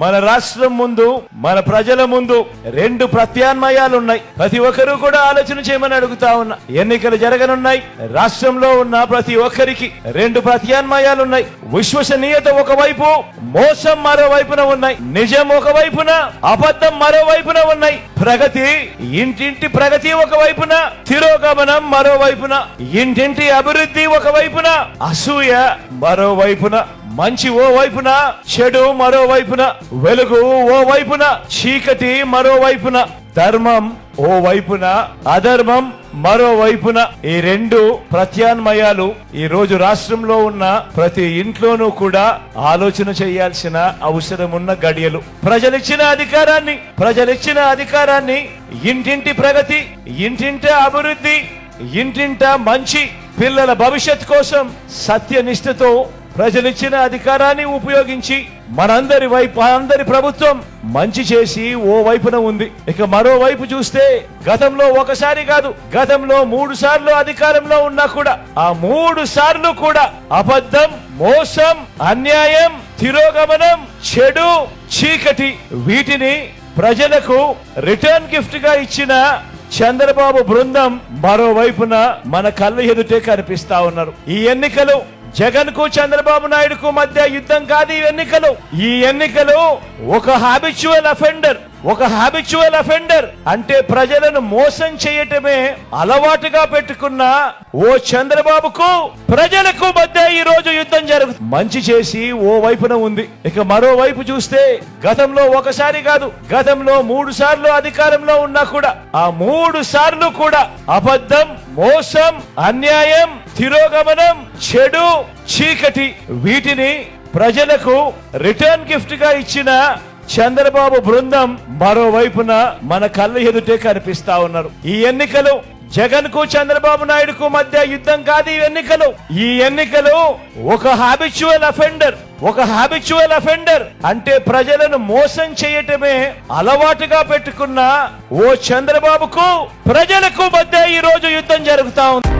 మన రాష్ట్రం ముందు, మన ప్రజల ముందు రెండు ప్రత్యామ్నాయాలు ఉన్నాయి. ప్రతి ఒక్కరూ కూడా ఆలోచన చేయమని అడుగుతా ఉన్నా. ఎన్నికలు జరగనున్నాయి. రాష్ట్రంలో ఉన్న ప్రతి ఒక్కరికి రెండు ప్రత్యామ్నాయాలు ఉన్నాయి. విశ్వసనీయత ఒకవైపు, మోసం మరోవైపున ఉన్నాయి. నిజం ఒకవైపున, అబద్ధం మరోవైపున ఉన్నాయి. ప్రగతి, ఇంటింటి ప్రగతి ఒకవైపున, తిరోగమనం మరోవైపున, ఇంటింటి అభివృద్ధి ఒకవైపున, అసూయ మరోవైపున, మంచి ఓ వైపున, చెడు మరోవైపున, వెలుగు ఓ వైపున, చీకటి మరోవైపున, ధర్మం ఓ వైపున, అధర్మం మరోవైపున. ఈ రెండు ప్రత్యామ్నాయాలు ఈ రోజు రాష్ట్రంలో ఉన్న ప్రతి ఇంట్లోనూ కూడా ఆలోచన చేయాల్సిన అవసరం ఉన్న గడియలు. ప్రజలిచ్చిన అధికారాన్ని ఇంటింటి ప్రగతి, ఇంటింట అభివృద్ధి, ఇంటింట మంచి, పిల్లల భవిష్యత్ కోసం సత్యనిష్టతో ప్రజలిచ్చిన అధికారాన్ని ఉపయోగించి అందరి ప్రభుత్వం మంచి చేసి ఓ వైపున ఉంది. ఇక మరోవైపు చూస్తే గతంలో ఒకసారి కాదు, గతంలో 3 సార్లు అధికారంలో ఉన్నా కూడా ఆ 3 సార్లు కూడా అబద్ధం, మోసం, అన్యాయం, తిరోగమనం, చెడు, చీకటి వీటిని ప్రజలకు రిటర్న్ గిఫ్ట్ గా ఇచ్చిన చంద్రబాబు బృందం మరోవైపున మన కళ్ళ ఎదుటే కనిపిస్తా ఉన్నారు. ఈ ఎన్నికలు జగన్ కు చంద్రబాబు నాయుడుకు మధ్య యుద్ధం కాదు. ఈ ఎన్నికలు ఒక హాబిచువల్ అఫెండర్ అంటే ప్రజలను మోసం చేయటమే అలవాటుగా పెట్టుకున్న ఓ చంద్రబాబుకు ప్రజలకు మధ్య ఈ రోజు యుద్ధం జరుగుతుంది. మంచి చేసి ఓ వైపున ఉంది. ఇక మరోవైపు చూస్తే గతంలో ఒకసారి కాదు, గతంలో 3 సార్లు అధికారంలో ఉన్నా కూడా ఆ 3 సార్లు కూడా అబద్ధం, మోసం, అన్యాయం, తిరోగమనం, చెడు, చీకటి వీటిని ప్రజలకు రిటర్న్ గిఫ్ట్ గా ఇచ్చిన చంద్రబాబు బృందం మరోవైపున మన కళ్ళ ఎదుటే కనిపిస్తా ఉన్నారు. ఈ ఎన్నికలు జగన్ కు చంద్రబాబు నాయుడుకు మధ్య యుద్ధం కాదు. ఈ ఎన్నికలు ఒక హాబిచువల్ అఫెండర్ అంటే ప్రజలను మోసం చేయటమే అలవాటుగా పెట్టుకున్న ఓ చంద్రబాబుకు ప్రజలకు మధ్య ఈ రోజు యుద్ధం జరుగుతా ఉంది.